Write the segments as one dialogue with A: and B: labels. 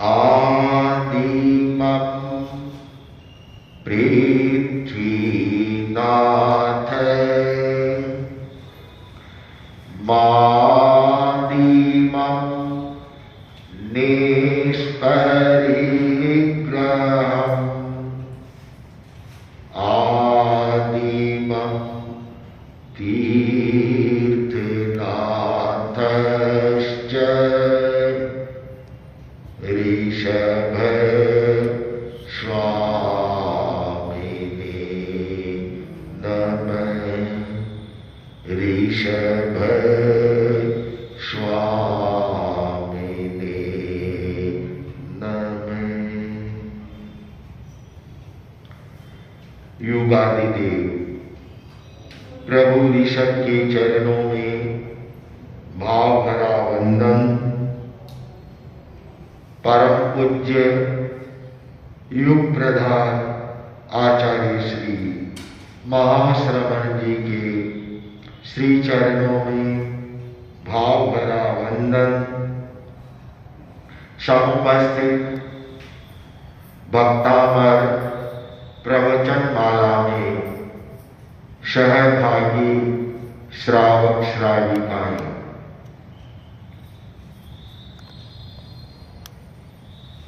A: आदिमं पृथ्वीनाथ मादिमं निष्परिग्रहम् आदिमं तीर्थनाथश्च ऋषभ स्वामिने नमः। ऋषभ स्वामिने नमः। युगादिदेव प्रभु ऋषभ के चरणों में भाव भरा वंदन। परम पूज्य युग प्रधान आचार्य श्री महाश्रवण जी के श्री चरणों में भाव भरा वंदन। समुपस्थित भक्तामर प्रवचन माला में सहभागी श्रावक श्राविकाएं,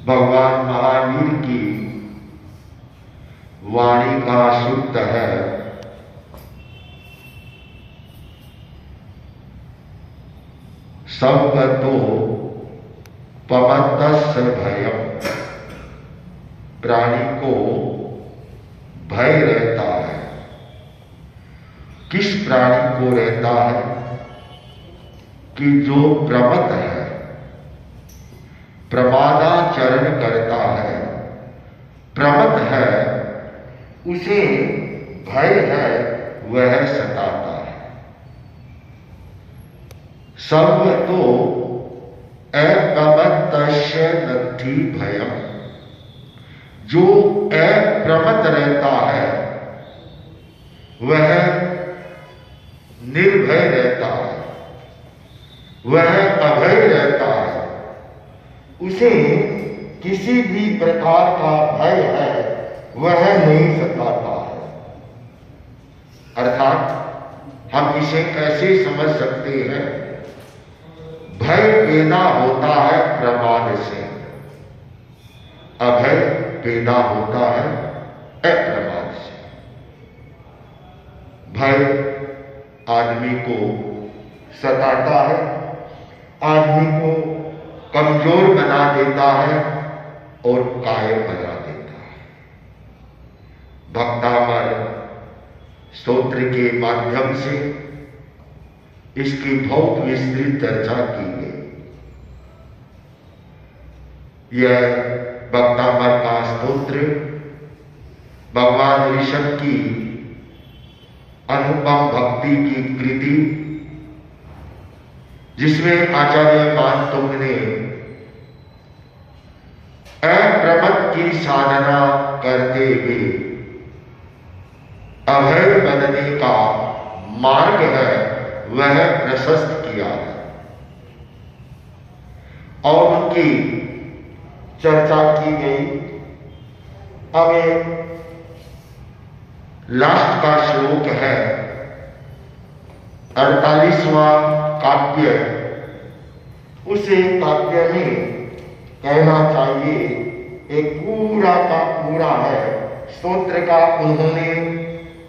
A: भगवान महावीर की वाणी का शुद्ध है सर्वतो पवतस्य भयम्। प्राणी को भय रहता है। किस प्राणी को रहता है? कि जो प्रमत्त है, प्रमादाचरण करता है, प्रमत्त है, उसे भय है, वह सताता है। सर्वतो अप्रमत्तस्य नद्धि भयम्। जो अप्रमत्त रहता है वह निर्भय रहता है, वह अभय रहता है। उसे किसी भी प्रकार का भय है वह नहीं सताता है। अर्थात हम इसे कैसे समझ सकते हैं? भय पैदा होता है प्रमाद से, अभय पैदा होता है अप्रमाद से। भय आदमी को सताता है, आदमी को कमजोर बना देता है और कायर बना देता है। भक्तामर स्तोत्र के माध्यम से इसकी बहुत विस्तृत चर्चा की गई। यह भक्तामर का स्तोत्र भगवान ऋषभ की अनुपम भक्ति की कृति, जिसमें आचार्य मानतुंग ने अप्रमत्त की साधना करते हुए अभय बनने का मार्ग है वह प्रशस्त किया है और उनकी चर्चा की गई। अब लास्ट का श्लोक है 48वां काव्य। उसे काव्य में कहना चाहिए एक पूरा का पूरा है स्तोत्र का। उन्होंने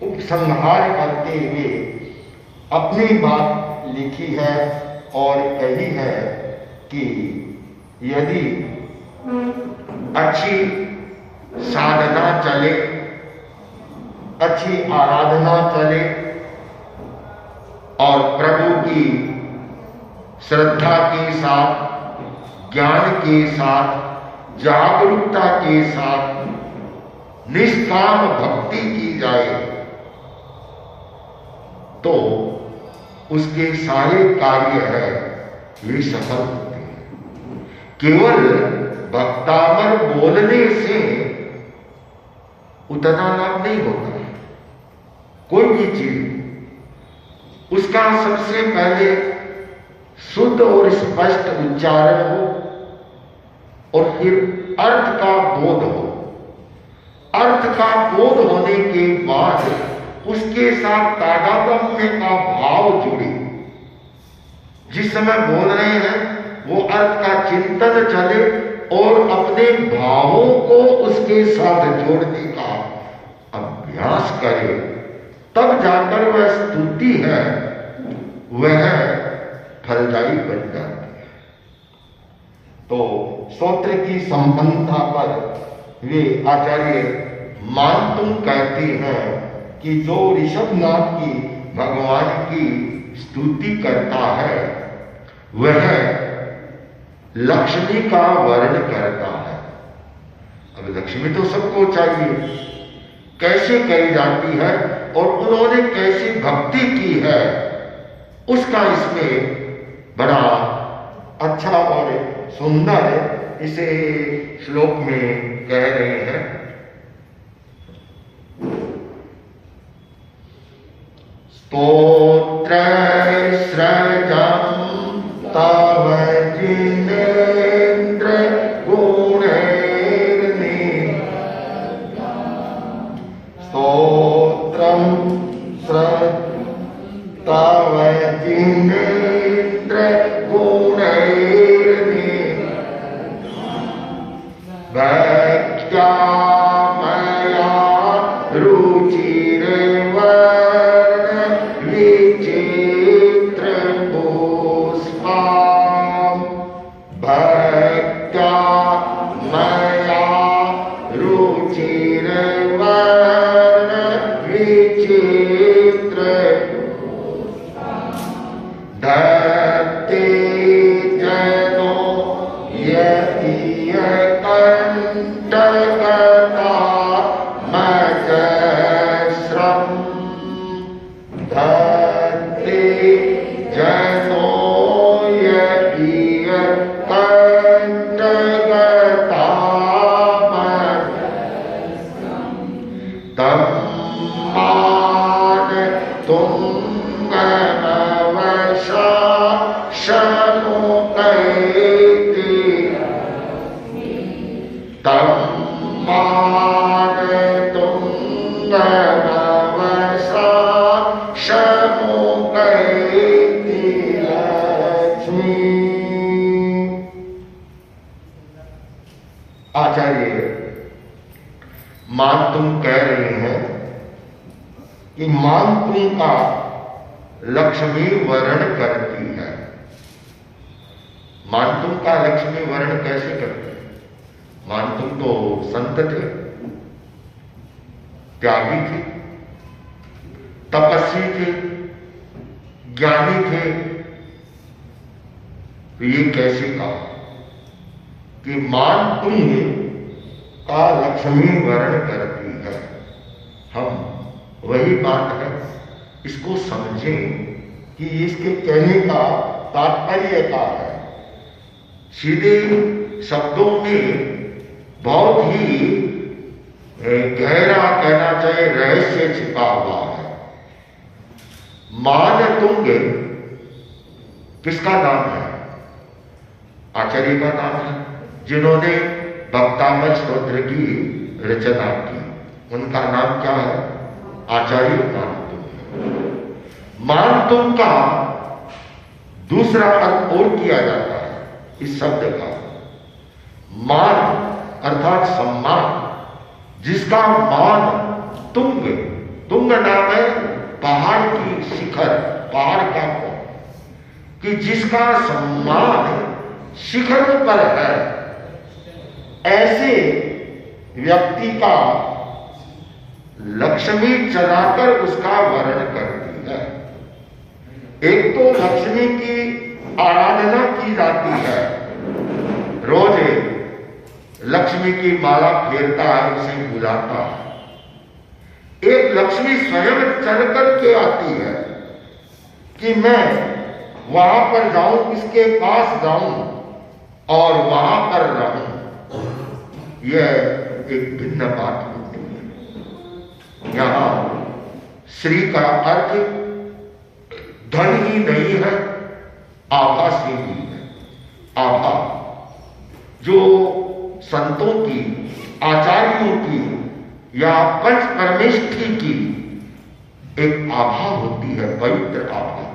A: उपसंहार करते हुए अपनी बात लिखी है और कही है कि यदि अच्छी साधना चले, अच्छी आराधना चले और प्रभु की श्रद्धा के साथ, ज्ञान के साथ, जागरूकता के साथ निष्काम भक्ति की जाए तो उसके सारे कार्य है वे सफल होते हैं। केवल भक्तामर बोलने से उतना लाभ नहीं होता है। कोई भी चीज उसका सबसे पहले शुद्ध और स्पष्ट उच्चारण हो, और फिर अर्थ का बोध हो। अर्थ का बोध होने के बाद उसके साथ तादात्म्य का भाव जुड़े। जिस समय बोल रहे हैं वो अर्थ का चिंतन चले और अपने भावों को उसके साथ जोड़ने का अभ्यास करे, तब जाकर वह स्तुति है वह फलदायी बन जाती है। तो स्तोत्र की संपन्नता पर वे आचार्य मानतुम कहती हैं कि जो ऋषभनाथ की भगवान की स्तुति करता है वह लक्ष्मी का वर्ण करता है। अब लक्ष्मी तो सबको चाहिए, कैसे कही जाती है और उन्होंने कैसी भक्ति की है उसका इसमें बड़ा अच्छा और सुंदर इसे श्लोक में कह रहे हैं। स्तोत्र सृजं तव जिनेन्द्र गुणैर्नि स्तोत्रं तव जिनेन्द्र गुणैर्नि भक्त्या मया रुचिर्वर्ण विचित्र पुष्पाम् भक्त्या मया रुचिर्वर्ण विचित्र धत्ते जनो कंटकता मजस्रम् धत्ते जनो कंटकता तम्मान तुंगमवशा शमुकैति तम्मान तुंगमवशा शमुकैति लक्ष्मी। आचार्य मानतुम कह रहे हैं कि मानतुम का लक्ष्मी वर्ण करती है। मानतुम का लक्ष्मी वर्ण कैसे करती है? मानतुम तो संत थे, त्यागी थे, तपस्वी थे, ज्ञानी थे। तो ये कैसे कहा कि मानतुम का लक्ष्मी वर्ण करती है? हम वही बात है, इसको समझें कि इसके कहने का तात्पर्य क्या है। सीधे शब्दों में बहुत ही गहरा कहना चाहिए रहस्य छिपा हुआ है। मानतुंग किसका नाम है? आचार्य का नाम है, जिन्होंने भक्तामृत स्तोत्र की रचना की। उनका नाम क्या है? आचार्य मानतुंग। मानतुंग का दूसरा अर्थ और किया जाता है इस शब्द का। मान अर्थात सम्मान, जिसका मान तुंग, तुंग नाम है पहाड़ की शिखर, पहाड़ का कोण, कि जिसका सम्मान शिखरों पर है, ऐसे व्यक्ति का लक्ष्मी चलाकर उसका वर्ण करती है। एक तो लक्ष्मी की आराधना की जाती है, रोज लक्ष्मी की माला फेरता है, उसे बुलाता है। एक लक्ष्मी स्वयं चल करके आती है कि मैं वहां पर जाऊं, इसके पास जाऊं और वहां पर रहूं। यह एक भिन्न बात होती है। यहां श्री का अर्थ धन ही नहीं है, आभा से भी है। आभा जो संतों की, आचार्यों की या पंच परमेष्ठी की एक आभा होती है, पवित्र आभा,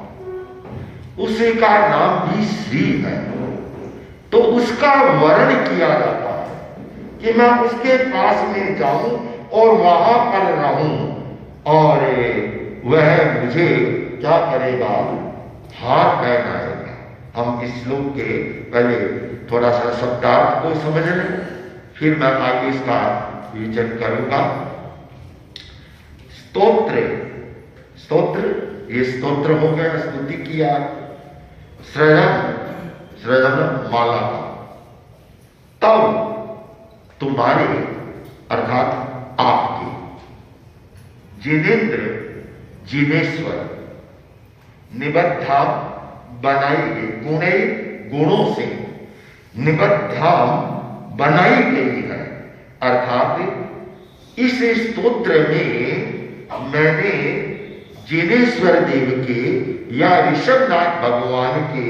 A: उसी का नाम भी श्री है। तो उसका वर्ण किया जाता है कि मैं उसके पास में जाऊं और वहां पर रहूं और वह मुझे क्या करेगा, हार पहनाएगा। हम इस श्लोक के पहले थोड़ा सा शब्दार्थ को समझ लें, फिर मैं आगे इसका विवेचन करूंगा। स्तोत्र, स्तोत्र, ये स्तोत्र हो गया, स्तुति किया। सृजन, सृजन माला का। तब तुम्हारे अर्थात आपके, जिनेन्द्र जिनेश्वर, निबद्धा बनाई गई, गुणे गुणों से निबद्धा बनाई गई है। अर्थात इस स्तोत्र में मैंने जिनेश्वर देव के या ऋषभनाथ भगवान के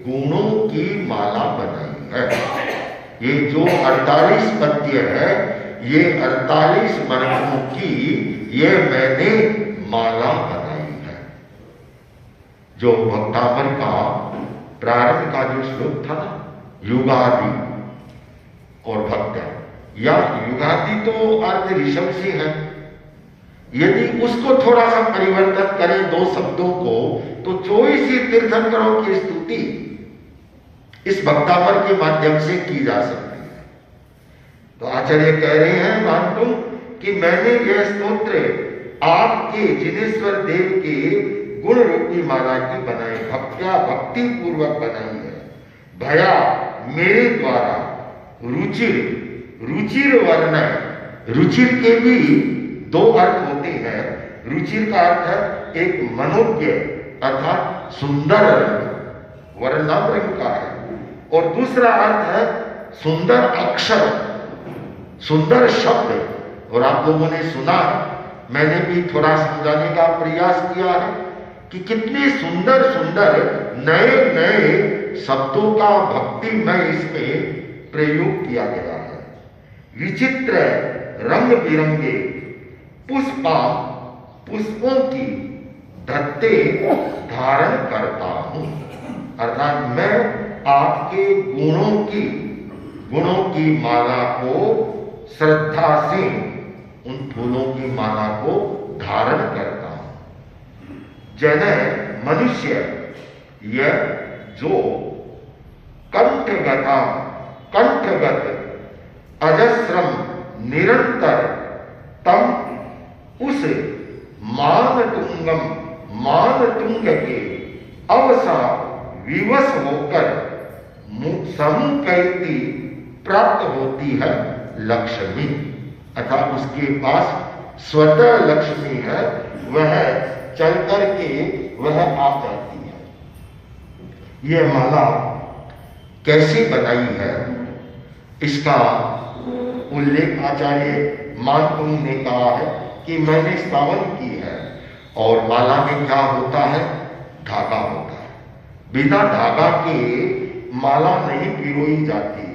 A: गुणों की माला बनाई है। ये जो 48 पद्य है, ये 48 मंत्रों की ये मैंने माला बनाई है। जो भक्तामर का प्रारंभ का जो श्लोक था ना, युगादि और भक्त, या युगादि तो अर्थ ऋषभ से है। यदि उसको थोड़ा सा परिवर्तन करें दो शब्दों को, तो 24 तीर्थंकरों की स्तुति इस भक्तामर के माध्यम से की जा सकती है। तो आचार्य कह रहे हैं मानतुम कि मैंने यह स्तोत्र आपके जिनेश्वर देव के गुण रूपी माला की बनाई, भक्ति पूर्वक बनाई है। भया मेरे द्वारा रुचिर, रुचिर वर्ण, रुचिर के भी दो अर्थ होते हैं। रुचिर का अर्थ है एक मनोज्ञ अर्थात सुंदर रंग, वर्णम रंग का है, और दूसरा अर्थ है सुंदर अक्षर, सुंदर शब्द। और आप लोगों ने सुना, मैंने भी थोड़ा समझाने का प्रयास किया है कि कितने सुंदर सुंदर नए नए शब्दों का भक्तिमय इसमें प्रयोग किया गया है। विचित्र रंग बिरंगे पुष्पों की धत्ते धारण करता हूं। अर्थात मैं आपके गुणों की माला को श्रद्धा से, उन फूलों की माला को धारण करता हूं। जन मनुष्य यह जो कंठगत अजस्रम निरंतर तम उस मानतुंग के अवसा विवश होकर समुपैति प्राप्त होती है लक्ष्मी। अर्थात उसके पास स्वतः लक्ष्मी है, वह चल करके वह आ जाती है। यह माला कैसे बनाई है, इसका उल्लेख आचार्य मानतुंग ने कहा है कि मैंने स्थापन की है। और माला में क्या होता है, धागा होता है। बिना धागा के माला नहीं पिरोई जाती,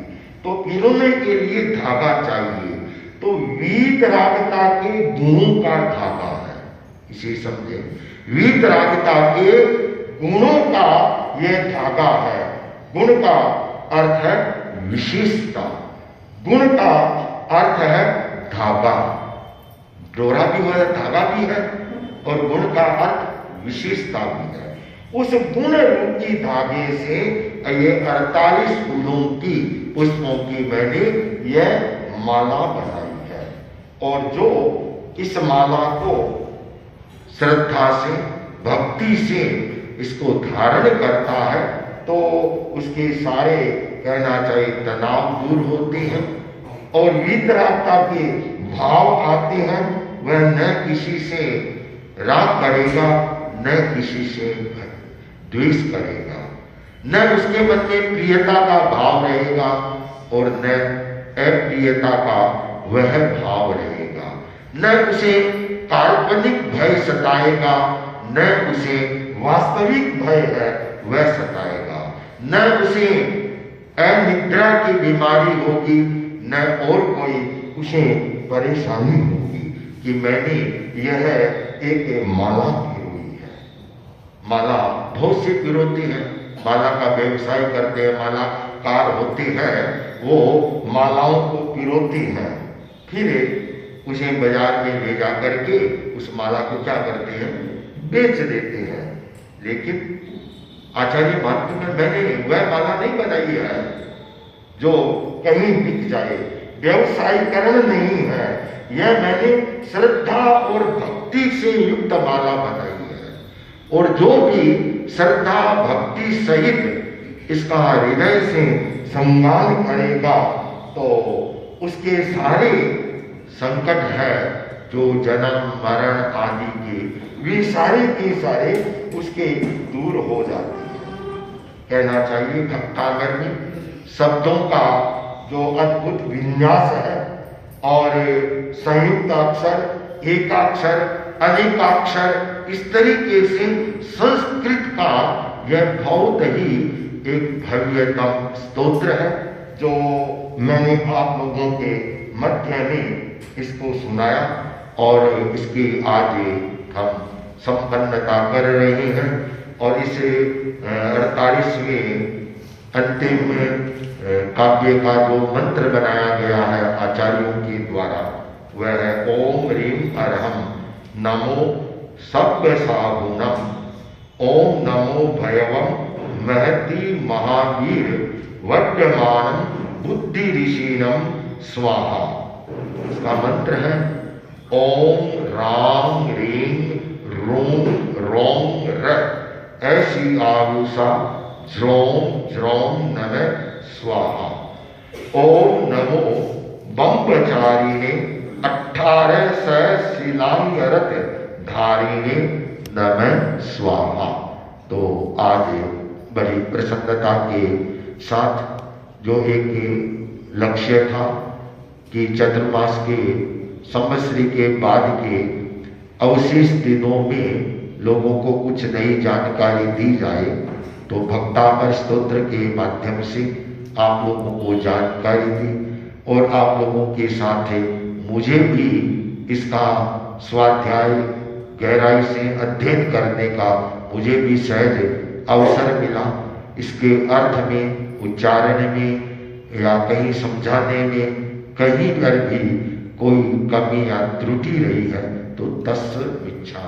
A: तो पिरोने के लिए धागा चाहिए। तो वीतरागता के गुणों का धागा है, इसे समझे। वीतरागता के गुणों का यह धागा है। गुण का अर्थ है विशेषता, गुण का अर्थ है धागा। डोरा भी है, धागा भी है, और गुण का अर्थ विशेषता भी है। उस गुण रूपी धागे से ये 48 फूलों की, पुष्पों की मैंने यह माला बनाई है। और जो इस माला को श्रद्धा से, भक्ति से इसको धारण करता है, तो उसके सारे कहना चाहिए तनाव दूर होते हैं और वीतरागता के भाव आते हैं। वह न किसी से राग करेगा, न किसी से द्वेष करेगा, न उसके मन में प्रियता का भाव रहेगा और न अप्रियता का वह भाव रहेगा। न उसे काल्पनिक भय सताएगा, न उसे वास्तविक भय है वह सताएगा, न उसे अनिद्रा की बीमारी होगी, न और कोई उसे परेशानी होगी कि मैंने यह एक माला पिरोई है। माला बहुत सी पिरोती है, माला का व्यवसाय करते हैं, माला कार होती है, वो मालाओं को पिरोती है, फिर उसे बाजार में ले जा करके उस माला को क्या करते हैं, बेच देते हैं। लेकिन आचार्य महात्म्य में मैंने वह माला नहीं बनाई है जो कहीं बिक जाए, व्यवसायीकरण नहीं है, यह मैंने श्रद्धा और भक्ति से युक्त माला बनाई है। और जो भी श्रद्धा भक्ति सहित इसका हृदय से सम्मान करेगा तो उसके सारे संकट है जो जन्म मरण आदि के, वे सारे के सारे उसके दूर हो जाते हैं। कहना चाहिए भक्तागर में शब्दों का जो अद्भुत विन्यास है और संयुक्त अक्षर, एकाक्षर, अनेकाक्षर, इस तरीके से संस्कृत का यह बहुत ही एक भव्यतम स्तोत्र है जो मैंने आप लोगों के मध्य में इसको सुनाया और इसकी आज हम संपन्नता कर रहे हैं। और इस 48वें अंतिम काव्य का जो मंत्र बनाया गया है आचार्यों के द्वारा, वह है ओम ह्रीम अरहम नमो सव्यसागुणम, ओम नमो भयवम महति महावीर वड्यमानम बुद्धि ऋषिणम स्वाहा। इसका मंत्र है ओम राम रीम रोम रोम र, ऐसी आरुषा ज्रोम ज्रोम नमः स्वाहा। ओम नमो बम्बचारिणे 1800 शिलांगरत धारिणे नमः स्वाहा। तो आज बड़ी प्रसन्नता के साथ जो एक लक्ष्य था कि चतुर्मास के संवत्सरी के बाद के अवशेष दिनों में लोगों को कुछ नई जानकारी दी जाए, तो भक्तामर स्तोत्र के माध्यम से आप लोगों को जानकारी दी और आप लोगों के साथ मुझे भी इसका स्वाध्याय गहराई से अध्ययन करने का मुझे भी सहज अवसर मिला। इसके अर्थ में, उच्चारण में या कहीं समझाने में कहीं पर भी कोई कमी या त्रुटि रही है तो तस् इच्छा